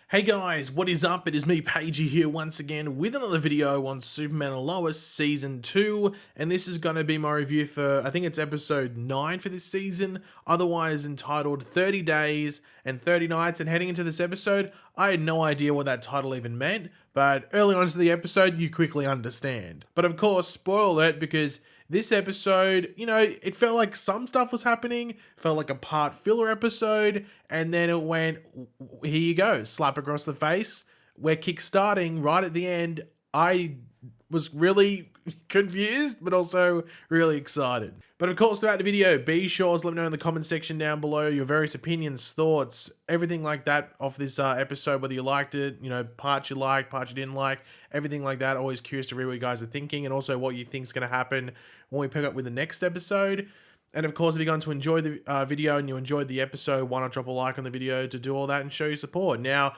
Hey guys, what is up? It is me, Pagey, here once again with another video on Superman and Lois Season 2, and this is going to be my review for, I think it's episode 9 for this season, otherwise entitled 30 Days and 30 Nights, and heading into this episode, I had no idea what that title even meant, but early on into the episode, you quickly understand. But of course, spoiler alert, because this episode, it felt like some stuff was happening, felt like a part filler episode, and then it went, here you go, slap across the face. We're kickstarting right at the end. I was really confused, but also really excited. But of course, throughout the video, be sure to let me know in the comment section down below your various opinions, thoughts, everything like that off this episode, whether you liked it, parts you liked, parts you didn't like, everything like that. Always curious to read what you guys are thinking and also what you think is going to happen when we pick up with the next episode. And of course, if you're going to enjoy the video and you enjoyed the episode, why not drop a like on the video to do all that and show your support. Now,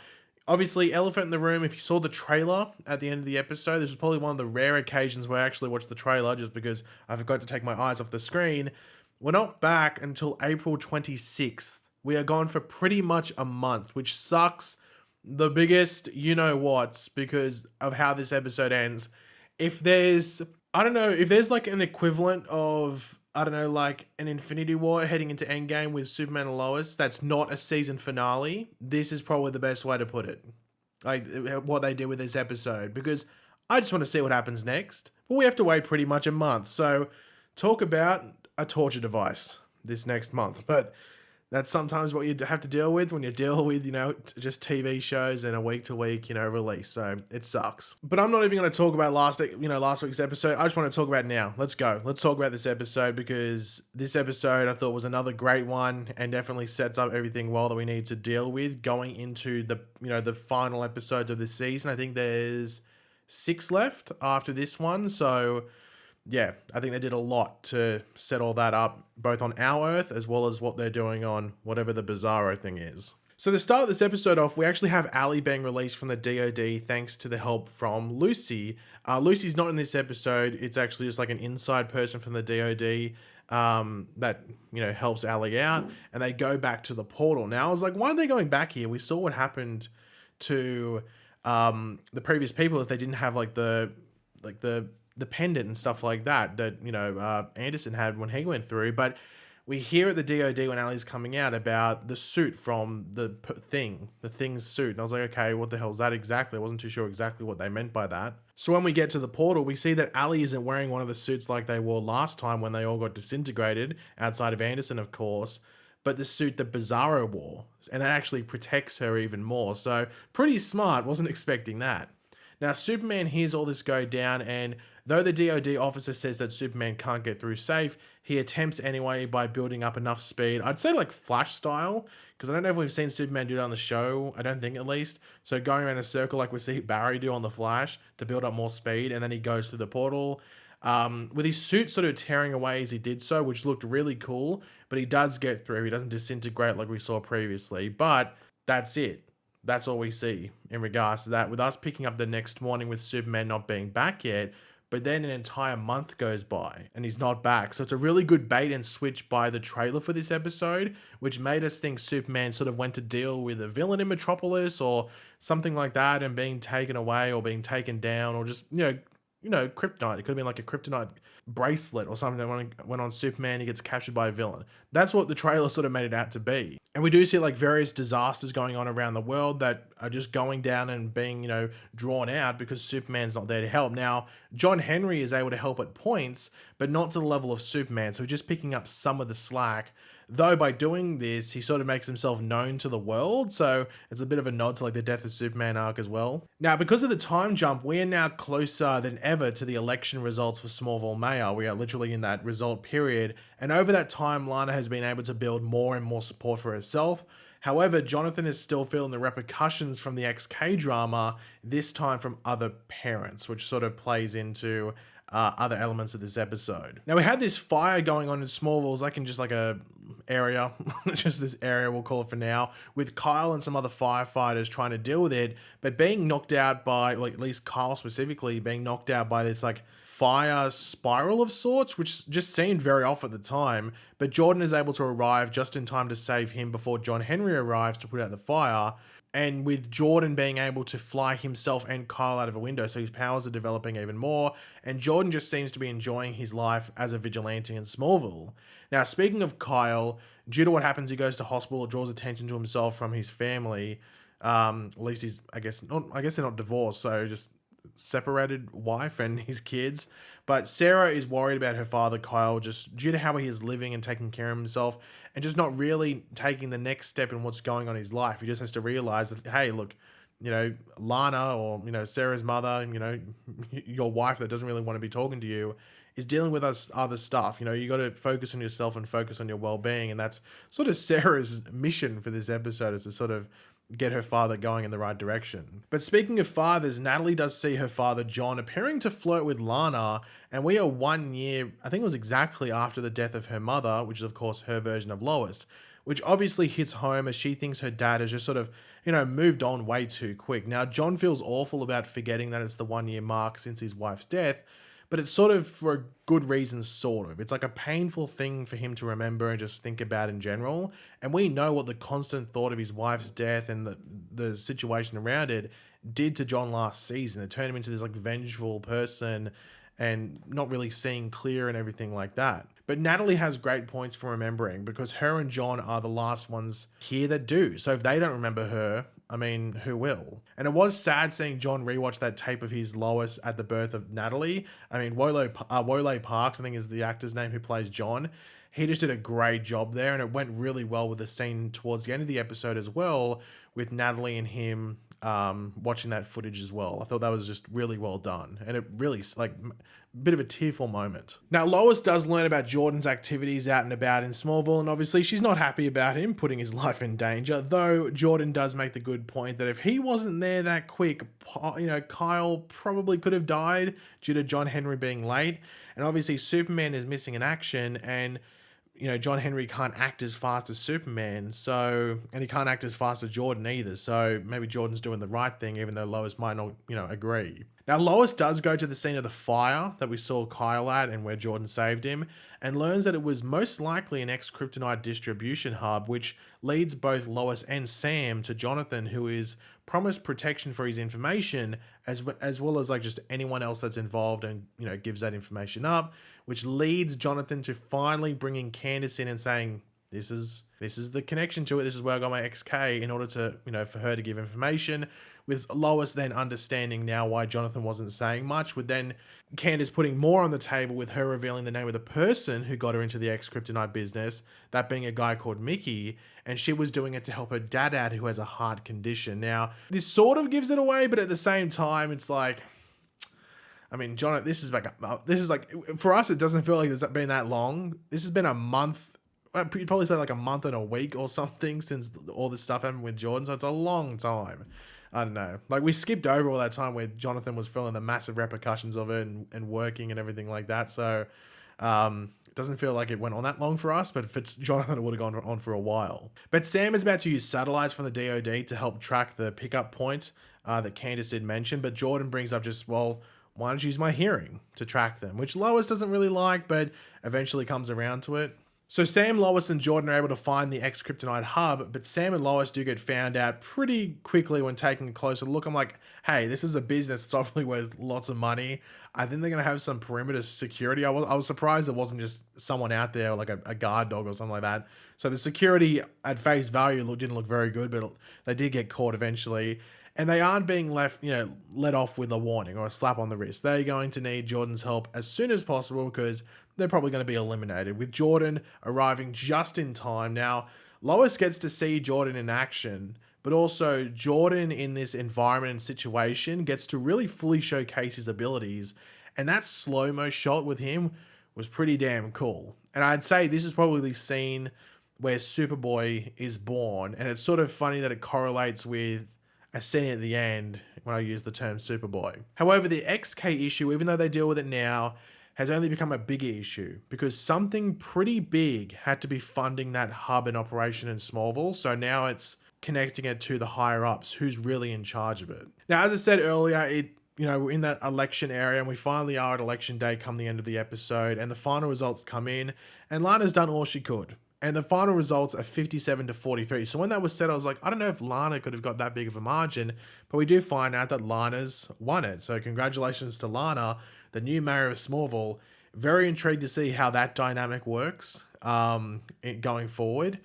obviously, elephant in the room, if you saw the trailer at the end of the episode, this was probably one of the rare occasions where I actually watched the trailer just because I forgot to take my eyes off the screen. We're not back until April 26th. We are gone for pretty much a month, which sucks the biggest you-know-whats because of how this episode ends. If there's, I don't know, if there's like an equivalent of, I don't know, like an Infinity War heading into Endgame with Superman and Lois, that's not a season finale, this is probably the best way to put it. Like, what they did with this episode. Because I just want to see what happens next. But we have to wait pretty much a month. So, talk about a torture device this next month. But that's sometimes what you have to deal with when you deal with, just TV shows and a week-to-week, release. So it sucks. But I'm not even going to talk about last week's episode. I just want to talk about now. Let's go. Let's talk about this episode because this episode I thought was another great one and definitely sets up everything well that we need to deal with going into the final episodes of this season. I think there's 6 left after this one. So yeah, I think they did a lot to set all that up, both on our Earth as well as what they're doing on whatever the Bizarro thing is. So to start this episode off, we actually have Ali being released from the DoD thanks to the help from Lucy. Lucy's not in this episode. It's actually just like an inside person from the DoD that, helps Ali out. And they go back to the portal. Now, I was like, why are they going back here? We saw what happened to the previous people if they didn't have the pendant and stuff like that Anderson had when he went through. But we hear at the DoD when Ali's coming out about the suit from the Thing's suit. And I was like, okay, what the hell is that exactly? I wasn't too sure exactly what they meant by that. So when we get to the portal, we see that Ali isn't wearing one of the suits like they wore last time when they all got disintegrated, outside of Anderson, of course, but the suit that Bizarro wore. And that actually protects her even more. So pretty smart. Wasn't expecting that. Now, Superman hears all this go down, and though the DoD officer says that Superman can't get through safe, he attempts anyway by building up enough speed. I'd say like Flash style, because I don't know if we've seen Superman do that on the show. I don't think, at least. So going around a circle like we see Barry do on the Flash to build up more speed, and then he goes through the portal. With his suit sort of tearing away as he did so, which looked really cool, but he does get through. He doesn't disintegrate like we saw previously, but that's it. That's all we see in regards to that, with us picking up the next morning with Superman not being back yet, but then an entire month goes by and he's not back. So it's a really good bait and switch by the trailer for this episode, which made us think Superman sort of went to deal with a villain in Metropolis or something like that and being taken away or being taken down, or just, kryptonite. It could have been like a kryptonite bracelet or something that went on Superman, he gets captured by a villain. That's what the trailer sort of made it out to be. And we do see like various disasters going on around the world that are just going down and being, drawn out because Superman's not there to help. Now, John Henry is able to help at points, but not to the level of Superman. So just picking up some of the slack. Though by doing this, he sort of makes himself known to the world, so it's a bit of a nod to like the Death of Superman arc as well. Now, because of the time jump, we are now closer than ever to the election results for Smallville Mayor. We are literally in that result period, and over that time, Lana has been able to build more and more support for herself. However, Jonathan is still feeling the repercussions from the XK drama, this time from other parents, which sort of plays into other elements of this episode. Now, we had this fire going on in Smallville. It's like in just like a area, just this area we'll call it for now, with Kyle and some other firefighters trying to deal with it, but being knocked out by, like at least Kyle specifically, being knocked out by this like fire spiral of sorts, which just seemed very off at the time. But Jordan is able to arrive just in time to save him before John Henry arrives to put out the fire. And with Jordan being able to fly himself and Kyle out of a window, so his powers are developing even more, and Jordan just seems to be enjoying his life as a vigilante in Smallville. Now, speaking of Kyle, due to what happens, he goes to hospital, draws attention to himself from his family. At least he's, I guess they're not divorced, so just separated wife and his kids. But Sarah is worried about her father, Kyle, just due to how he is living and taking care of himself and just not really taking the next step in what's going on in his life. He just has to realize that, hey, look, Lana or, Sarah's mother, your wife that doesn't really want to be talking to you is dealing with us other stuff. You got to focus on yourself and focus on your well-being. And that's sort of Sarah's mission for this episode, is to sort of get her father going in the right direction. But speaking of fathers, Natalie does see her father John appearing to flirt with Lana, and we are 1 year, I think it was exactly after the death of her mother, which is of course her version of Lois, which obviously hits home as she thinks her dad has just sort of, moved on way too quick. Now, John feels awful about forgetting that it's the 1 year mark since his wife's death, but it's sort of for a good reason, sort of. It's like a painful thing for him to remember and just think about in general. And we know what the constant thought of his wife's death and the situation around it did to John last season. It turned him into this like vengeful person and not really seeing clear and everything like that. But Natalie has great points for remembering, because her and John are the last ones here that do. So if they don't remember her, I mean, who will? And it was sad seeing John rewatch that tape of his Lois at the birth of Natalie. I mean, Wole Parks, I think is the actor's name who plays John. He just did a great job there, and it went really well with the scene towards the end of the episode as well, with Natalie and him watching that footage as well. I thought that was just really well done, and it really, like, a bit of a tearful moment. Now, Lois does learn about Jordan's activities out and about in Smallville, and obviously she's not happy about him putting his life in danger, though Jordan does make the good point that if he wasn't there that quick, Kyle probably could have died due to John Henry being late, and obviously Superman is missing in action, and John Henry can't act as fast as Superman, and he can't act as fast as Jordan either, so maybe Jordan's doing the right thing, even though Lois might not, agree. Now, Lois does go to the scene of the fire that we saw Kyle at and where Jordan saved him, and learns that it was most likely an ex-kryptonite distribution hub, which leads both Lois and Sam to Jonathan, who is promised protection for his information, as well as like just anyone else that's involved and, gives that information up, which leads Jonathan to finally bringing Candace in and saying, this is the connection to it. This is where I got my XK, in order to, for her to give information, with Lois then understanding now why Jonathan wasn't saying much, with then Candace putting more on the table with her revealing the name of the person who got her into the ex-kryptonite business, that being a guy called Mickey, and she was doing it to help her dad out, who has a heart condition. Now, this sort of gives it away, but at the same time, it's like, I mean, John, this is like, for us, it doesn't feel like it's been that long. This has been a month. You'd probably say like a month and a week or something since all this stuff happened with Jordan. So it's a long time. I don't know. Like, we skipped over all that time where Jonathan was feeling the massive repercussions of it and working and everything like that. So it doesn't feel like it went on that long for us, but if it's Jonathan, it would have gone on for a while. But Sam is about to use satellites from the DoD to help track the pickup point that Candace did mention. But Jordan brings up just, well, why don't you use my hearing to track them? Which Lois doesn't really like, but eventually comes around to it. So Sam, Lois, and Jordan are able to find the ex-kryptonite hub, but Sam and Lois do get found out pretty quickly when taking a closer look. I'm like, hey, this is a business that's obviously worth lots of money. I think they're going to have some perimeter security. I was surprised it wasn't just someone out there, like a guard dog or something like that. So the security at face value didn't look very good, but they did get caught eventually. And they aren't being let off with a warning or a slap on the wrist. They're going to need Jordan's help as soon as possible, because they're probably going to be eliminated, with Jordan arriving just in time. Now, Lois gets to see Jordan in action, but also Jordan in this environment and situation gets to really fully showcase his abilities. And that slow-mo shot with him was pretty damn cool. And I'd say this is probably the scene where Superboy is born. And it's sort of funny that it correlates with a scene at the end when I use the term Superboy. However, the XK issue, even though they deal with it now, has only become a bigger issue, because something pretty big had to be funding that hub and operation in Smallville. So now it's connecting it to the higher ups, who's really in charge of it. Now, as I said earlier, we're in that election area, and we finally are at election day come the end of the episode, and the final results come in, and Lana's done all she could. And the final results are 57-43. So when that was said, I was like, I don't know if Lana could have got that big of a margin, but we do find out that Lana's won it. So congratulations to Lana, the new mayor of Smallville. Very intrigued to see how that dynamic works going forward.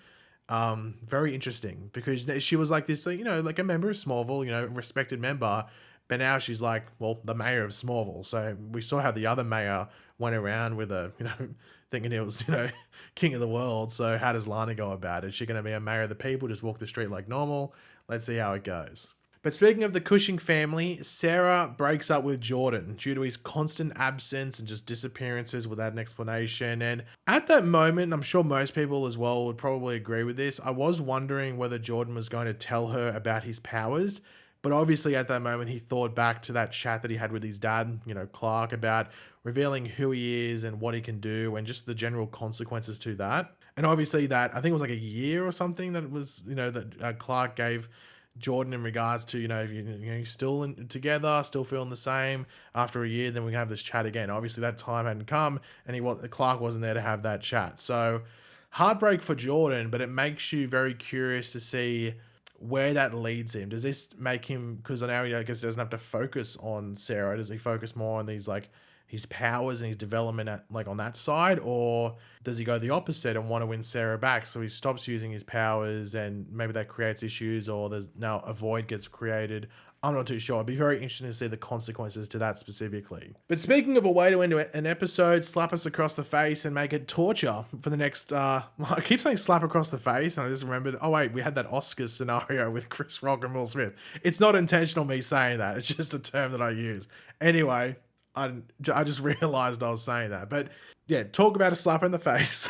Very interesting because she was like this, you know, like a member of Smallville, you know, respected member. But now she's like, well, the mayor of Smallville. So we saw how the other mayor went around with a, you know, thinking he was, you know, king of the world. So how does Lana go about it? Is she going to be a mayor of the people, just walk the street like normal? Let's see how it goes. But speaking of the Cushing family, Sarah breaks up with Jordan due to his constant absence and just disappearances without an explanation. And at that moment, I'm sure most people as well would probably agree with this. I was wondering whether Jordan was going to tell her about his powers. But obviously at that moment, he thought back to that chat that he had with his dad, you know, Clark, about revealing who he is and what he can do and just the general consequences to that. And obviously that, I think it was like a year or something that was, you know, that Clark gave Jordan in regards to, you know, if you're still together, still feeling the same after a year, then we can have this chat again. Obviously that time hadn't come and Clark wasn't there to have that chat. So heartbreak for Jordan, but it makes you very curious to see where that leads him. Does this make him, because now he, I guess, doesn't have to focus on Sarah, does he focus more on these, like, his powers and his development at, like, on that side, or does he go the opposite and want to win Sarah back, so he stops using his powers and maybe that creates issues, or there's now a void gets created? I'm not too sure. It'd be very interesting to see the consequences to that specifically. But speaking of a way to end an episode, slap us across the face and make it torture for the next, I keep saying slap across the face, and I just remembered, oh wait, we had that Oscars scenario with Chris Rock and Will Smith. It's not intentional me saying that. It's just a term that I use. Anyway, I just realized I was saying that. But yeah, talk about a slap in the face.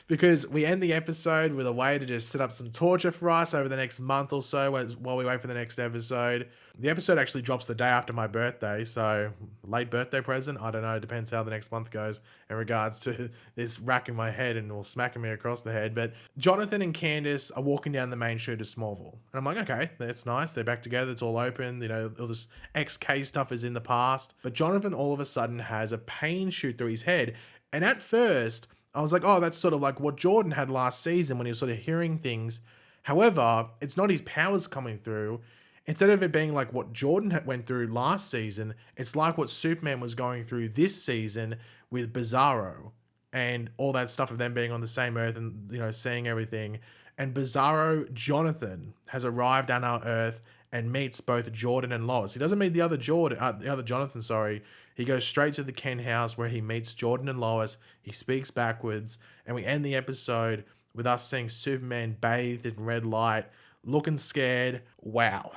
Because we end the episode with a way to just set up some torture for us over the next month or so while we wait for the next episode. The episode actually drops the day after my birthday, so late birthday present. I don't know, it depends how the next month goes in regards to this racking my head and or smacking me across the head. But Jonathan and Candace are walking down the main street of Smallville. And I'm like, okay, that's nice. They're back together. It's all open. You know, all this XK stuff is in the past. But Jonathan all of a sudden has a pain shoot through his head. And at first, I was like, oh, that's sort of like what Jordan had last season when he was sort of hearing things. However, it's not his powers coming through. Instead of it being like what Jordan went through last season, it's like what Superman was going through this season with Bizarro and all that stuff of them being on the same Earth and, you know, seeing everything. And Bizarro Jonathan has arrived on our Earth and meets both Jordan and Lois. He doesn't meet the other Jonathan, sorry. He goes straight to the Kent house where he meets Jordan and Lois. He speaks backwards, and we end the episode with us seeing Superman bathed in red light, looking scared. Wow.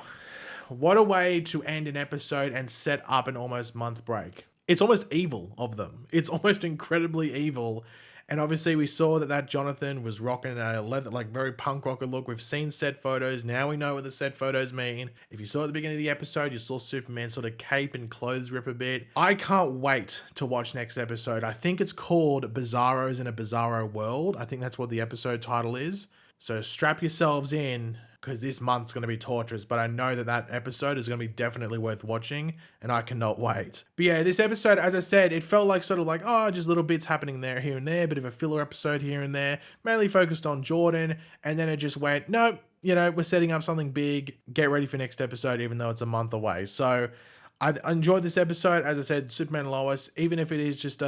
What a way to end an episode and set up an almost month break. It's almost evil of them. It's almost incredibly evil. And obviously we saw that Jonathan was rocking a leather, like very punk rocker look. We've seen set photos. Now we know what the set photos mean. If you saw at the beginning of the episode, you saw Superman sort of cape and clothes rip a bit. I can't wait to watch next episode. I think it's called Bizarros in a Bizarro World. I think that's what the episode title is. So strap yourselves in, because this month's going to be torturous, but I know that episode is going to be definitely worth watching, and I cannot wait. But yeah, this episode, as I said, it felt like sort of like, oh, just little bits happening there, here and there, bit of a filler episode here and there, mainly focused on Jordan, and then it just went, nope, you know, we're setting up something big, get ready for next episode, even though it's a month away. So I enjoyed this episode. As I said, Superman and Lois, even if it is just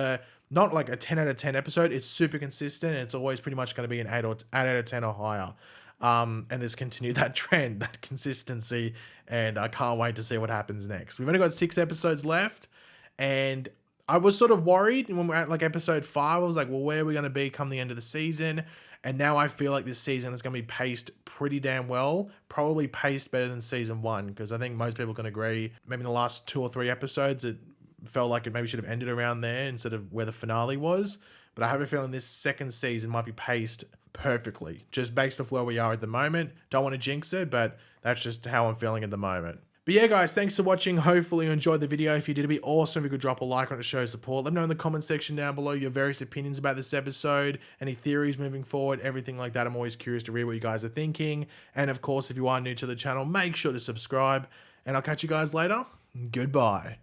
not like a 10 out of 10 episode, it's super consistent, and it's always pretty much going to be an 8 out of 10 or higher. And there's continued that trend, that consistency, and I can't wait to see what happens next. We've only got 6 episodes left, and I was sort of worried when we're at like episode 5. I was like, well, where are we going to be come the end of the season? And now I feel like this season is going to be paced pretty damn well, probably paced better than season 1, because I think most people can agree, maybe in the last 2 or 3 episodes, it felt like it maybe should have ended around there instead of where the finale was. But I have a feeling this second season might be paced perfectly, just based off where we are at the moment. Don't want to jinx it, but that's just how I'm feeling at the moment. But yeah, guys, thanks for watching. Hopefully you enjoyed the video. If you did, it'd be awesome if you could drop a like on it to show support. Let me know in the comment section down below your various opinions about this episode, any theories moving forward, everything like that. I'm always curious to read what you guys are thinking. And of course, if you are new to the channel, make sure to subscribe, and I'll catch you guys later. Goodbye.